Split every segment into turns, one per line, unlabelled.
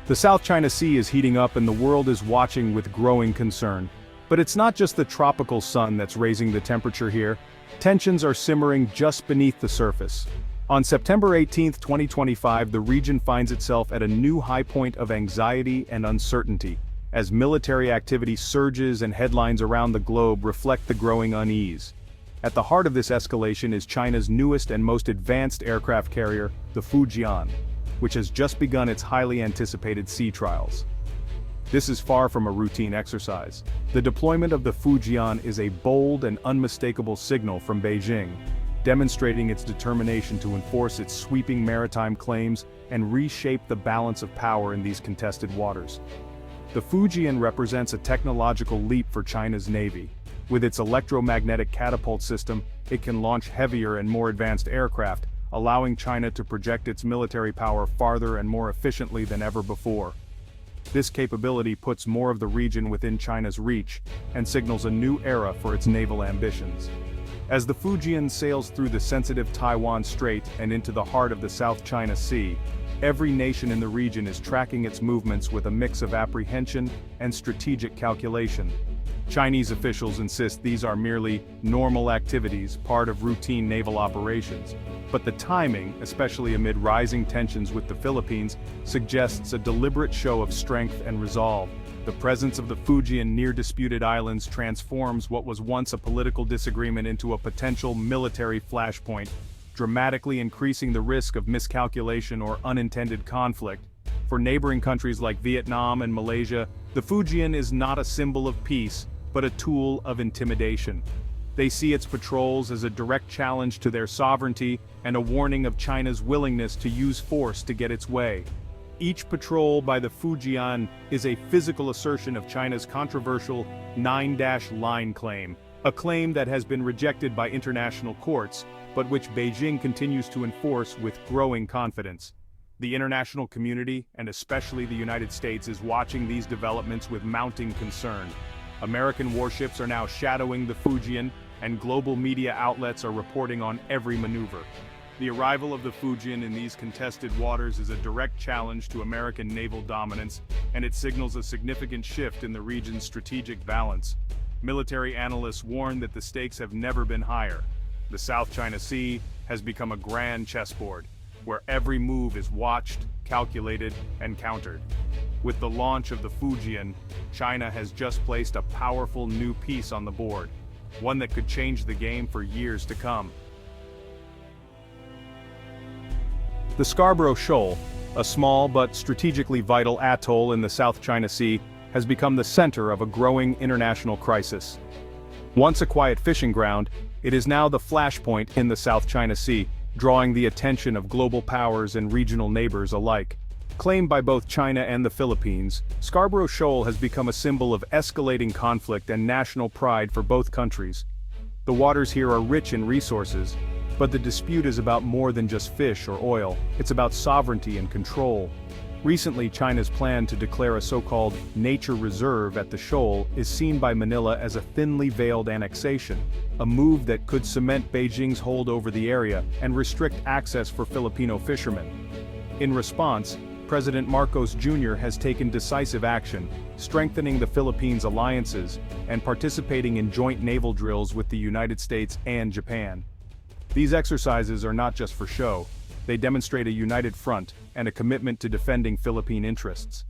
The South China Sea is heating up and the world is watching with growing concern. But it's not just the tropical sun that's raising the temperature here. Tensions are simmering just beneath the surface. On September 18, 2025, the region finds itself at a new high point of anxiety and uncertainty, as military activity surges and headlines around the globe reflect the growing unease. At the heart of this escalation is China's newest and most advanced aircraft carrier, the Fujian, which has just begun its highly anticipated sea trials. This is far from a routine exercise. The deployment of the Fujian is a bold and unmistakable signal from Beijing, demonstrating its determination to enforce its sweeping maritime claims and reshape the balance of power in these contested waters. The Fujian represents a technological leap for China's Navy. With its electromagnetic catapult system, it can launch heavier and more advanced aircraft, allowing China to project its military power farther and more efficiently than ever before. This capability puts more of the region within China's reach and signals a new era for its naval ambitions. As the Fujian sails through the sensitive Taiwan Strait and into the heart of the South China Sea, every nation in the region is tracking its movements with a mix of apprehension and strategic calculation. Chinese officials insist these are merely normal activities, part of routine naval operations. But the timing, especially amid rising tensions with the Philippines, suggests a deliberate show of strength and resolve. The presence of the Fujian near disputed islands transforms what was once a political disagreement into a potential military flashpoint, dramatically increasing the risk of miscalculation or unintended conflict. For neighboring countries like Vietnam and Malaysia, the Fujian is not a symbol of peace, but a tool of intimidation. They see its patrols as a direct challenge to their sovereignty and a warning of China's willingness to use force to get its way. Each patrol by the Fujian is a physical assertion of China's controversial 9-line claim, a claim that has been rejected by international courts, but which Beijing continues to enforce with growing confidence. The international community, and especially the United States, is watching these developments with mounting concern. American warships are now shadowing the Fujian, and global media outlets are reporting on every maneuver. The arrival of the Fujian in these contested waters is a direct challenge to American naval dominance, and it signals a significant shift in the region's strategic balance. Military analysts warn that the stakes have never been higher. The South China Sea has become a grand chessboard, where every move is watched, calculated, and countered. With the launch of the Fujian, China has just placed a powerful new piece on the board, one that could change the game for years to come. The Scarborough Shoal, a small but strategically vital atoll in the South China Sea, has become the center of a growing international crisis. Once a quiet fishing ground, it is now the flashpoint in the South China Sea, drawing the attention of global powers and regional neighbors alike. Claimed by both China and the Philippines, Scarborough Shoal has become a symbol of escalating conflict and national pride for both countries. The waters here are rich in resources, but the dispute is about more than just fish or oil. It's about sovereignty and control. Recently, China's plan to declare a so-called nature reserve at the shoal is seen by Manila as a thinly veiled annexation, a move that could cement Beijing's hold over the area and restrict access for Filipino fishermen. In response, President Marcos Jr. has taken decisive action, strengthening the Philippines' alliances and participating in joint naval drills with the United States and Japan. These exercises are not just for show. They demonstrate a united front and a commitment to defending Philippine interests.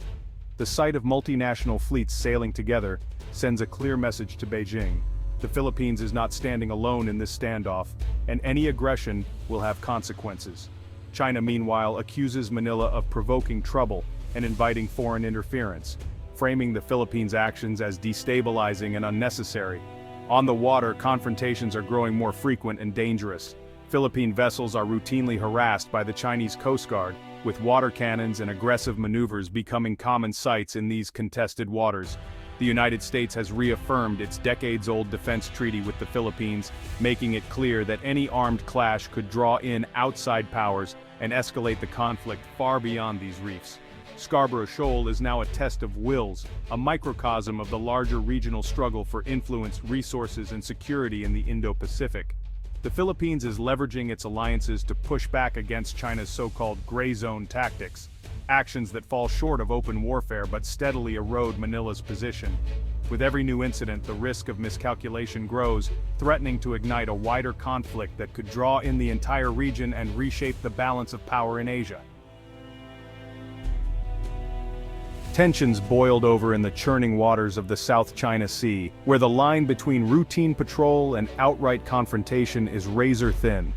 The sight of multinational fleets sailing together sends a clear message to Beijing. The Philippines is not standing alone in this standoff, and any aggression will have consequences. China, meanwhile, accuses Manila of provoking trouble and inviting foreign interference, framing the Philippines' actions as destabilizing and unnecessary. On the water, confrontations are growing more frequent and dangerous. Philippine vessels are routinely harassed by the Chinese Coast Guard, with water cannons and aggressive maneuvers becoming common sights in these contested waters. The United States has reaffirmed its decades-old defense treaty with the Philippines, making it clear that any armed clash could draw in outside powers and escalate the conflict far beyond these reefs. Scarborough Shoal is now a test of wills, a microcosm of the larger regional struggle for influence, resources, and security in the Indo-Pacific. The Philippines is leveraging its alliances to push back against China's so-called gray zone tactics. actions that fall short of open warfare but steadily erode Manila's position. With every new incident, the risk of miscalculation grows, threatening to ignite a wider conflict that could draw in the entire region and reshape the balance of power in Asia. Tensions boiled over in the churning waters of the South China Sea, where the line between routine patrol and outright confrontation is razor thin.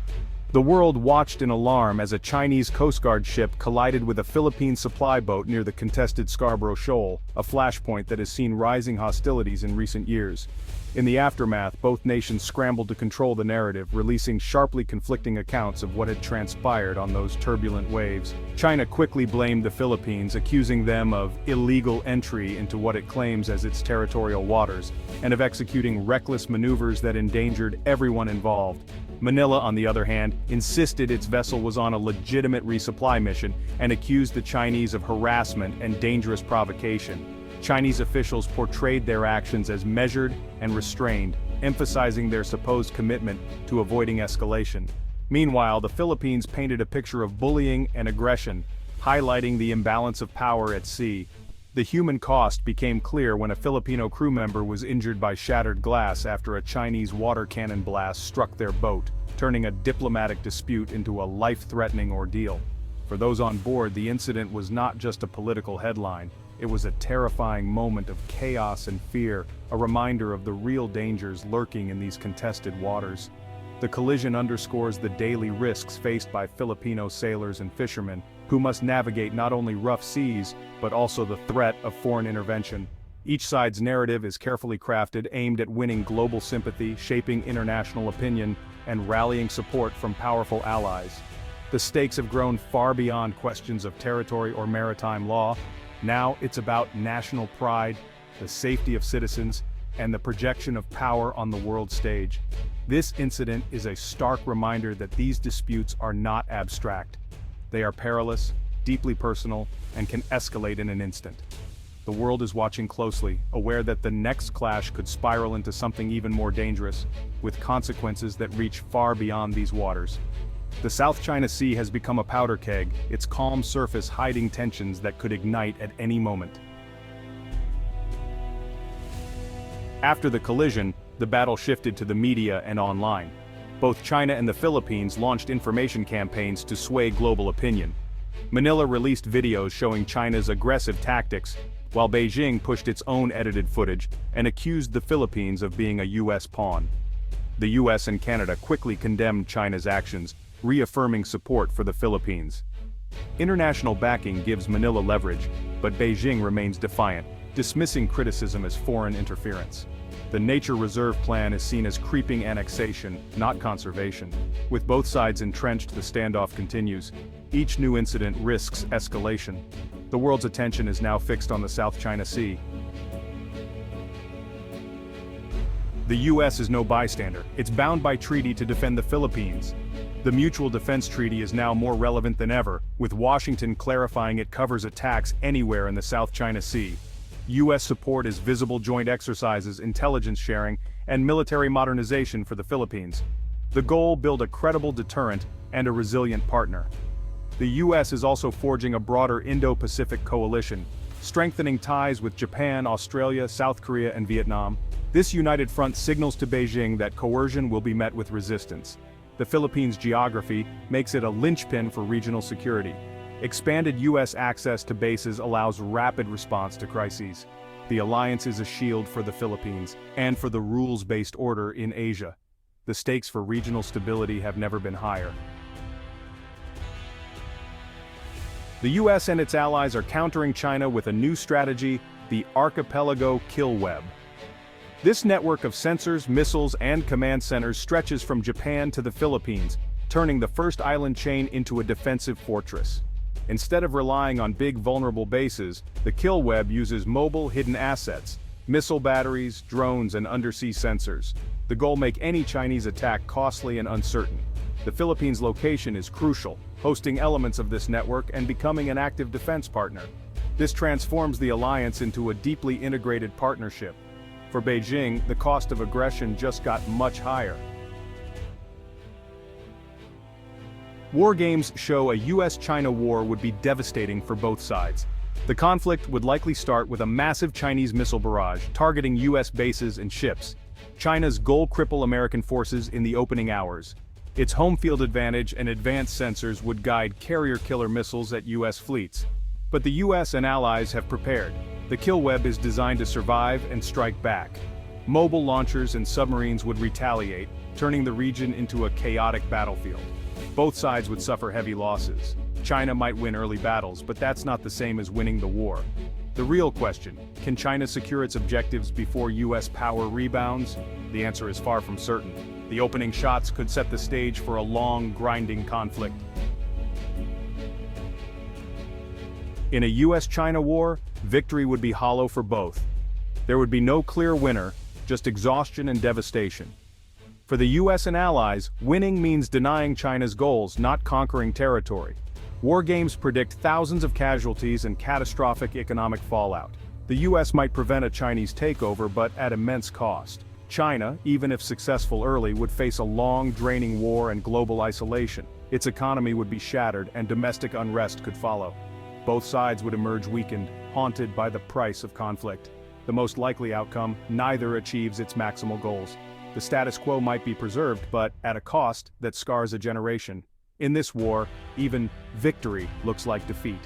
The world watched in alarm as a Chinese Coast Guard ship collided with a Philippine supply boat near the contested Scarborough Shoal, a flashpoint that has seen rising hostilities in recent years. In the aftermath, both nations scrambled to control the narrative, releasing sharply conflicting accounts of what had transpired on those turbulent waves. China quickly blamed the Philippines, accusing them of illegal entry into what it claims as its territorial waters, and of executing reckless maneuvers that endangered everyone involved. Manila, on the other hand, insisted its vessel was on a legitimate resupply mission and accused the Chinese of harassment and dangerous provocation. Chinese officials portrayed their actions as measured and restrained, emphasizing their supposed commitment to avoiding escalation. Meanwhile, the Philippines painted a picture of bullying and aggression, highlighting the imbalance of power at sea. The human cost became clear when a Filipino crew member was injured by shattered glass after a Chinese water cannon blast struck their boat, turning a diplomatic dispute into a life-threatening ordeal. For those on board, the incident was not just a political headline. It was a terrifying moment of chaos and fear, a reminder of the real dangers lurking in these contested waters. The collision underscores the daily risks faced by Filipino sailors and fishermen, who must navigate not only rough seas, but also the threat of foreign intervention. Each side's narrative is carefully crafted, aimed at winning global sympathy, shaping international opinion, and rallying support from powerful allies. The stakes have grown far beyond questions of territory or maritime law. Now it's about national pride, the safety of citizens, and the projection of power on the world stage. This incident is a stark reminder that these disputes are not abstract. They are perilous, deeply personal, and can escalate in an instant. The world is watching closely, aware that the next clash could spiral into something even more dangerous, with consequences that reach far beyond these waters. The South China Sea has become a powder keg, its calm surface hiding tensions that could ignite at any moment. After the collision, the battle shifted to the media and online. Both China and the Philippines launched information campaigns to sway global opinion. Manila released videos showing China's aggressive tactics, while Beijing pushed its own edited footage and accused the Philippines of being a US pawn. The US and Canada quickly condemned China's actions, reaffirming support for the Philippines. International backing gives Manila leverage, but Beijing remains defiant, dismissing criticism as foreign interference. The nature reserve plan is seen as creeping annexation, not conservation. With both sides entrenched, the standoff continues. Each new incident risks escalation. The world's attention is now fixed on the South China Sea. The US is no bystander. It's bound by treaty to defend the Philippines. The Mutual Defense Treaty is now more relevant than ever, with Washington clarifying it covers attacks anywhere in the South China Sea. US support is visible joint exercises, intelligence sharing, and military modernization for the Philippines. The goal: build a credible deterrent and a resilient partner. The US is also forging a broader Indo-Pacific coalition, strengthening ties with Japan, Australia, South Korea, and Vietnam. This united front signals to Beijing that coercion will be met with resistance. The Philippines' geography makes it a linchpin for regional security. Expanded US access to bases allows rapid response to crises. The alliance is a shield for the Philippines, and for the rules-based order in Asia. The stakes for regional stability have never been higher. The US and its allies are countering China with a new strategy, the Archipelago Kill Web. This network of sensors, missiles, and command centers stretches from Japan to the Philippines, turning the first island chain into a defensive fortress. Instead of relying on big vulnerable bases, the Kill Web uses mobile hidden assets, missile batteries, drones, and undersea sensors. The goal: make any Chinese attack costly and uncertain. The Philippines' location is crucial, hosting elements of this network and becoming an active defense partner. This transforms the alliance into a deeply integrated partnership. For Beijing, the cost of aggression just got much higher. War games show a US-China war would be devastating for both sides. The conflict would likely start with a massive Chinese missile barrage targeting US bases and ships. China's goal cripple American forces in the opening hours. Its home field advantage and advanced sensors would guide carrier-killer missiles at US fleets. But the US and allies have prepared. The kill web is designed to survive and strike back. Mobile launchers and submarines would retaliate, turning the region into a chaotic battlefield. Both sides would suffer heavy losses. China might win early battles, but that's not the same as winning the war. The real question, can China secure its objectives before US power rebounds? The answer is far from certain. The opening shots could set the stage for a long, grinding conflict. In a US-China war, victory would be hollow for both. There would be no clear winner, just exhaustion and devastation. For the US and allies, winning means denying China's goals, not conquering territory. War games predict thousands of casualties and catastrophic economic fallout. The US might prevent a Chinese takeover, but at immense cost. China, even if successful early, would face a long, draining war and global isolation. Its economy would be shattered, and domestic unrest could follow. Both sides would emerge weakened, haunted by the price of conflict. The most likely outcome, neither achieves its maximal goals. The status quo might be preserved, but at a cost that scars a generation. In this war, even victory looks like defeat.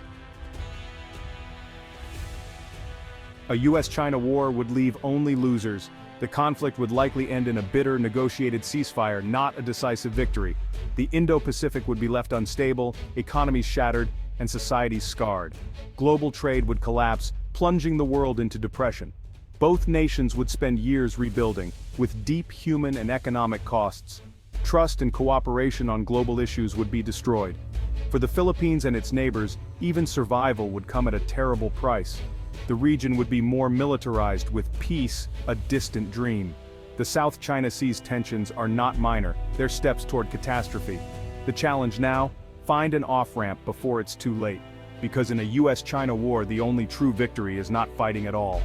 A US-China war would leave only losers. The conflict would likely end in a bitter, negotiated ceasefire, not a decisive victory. The Indo-Pacific would be left unstable, economies shattered, and societies scarred. Global trade would collapse, plunging the world into depression. Both nations would spend years rebuilding, with deep human and economic costs. Trust and cooperation on global issues would be destroyed. For the Philippines and its neighbors, even survival would come at a terrible price. The region would be more militarized, with peace a distant dream. The South China Sea's tensions are not minor, they're steps toward catastrophe. The challenge now? Find an off-ramp before it's too late. Because in a US-China war, the only true victory is not fighting at all.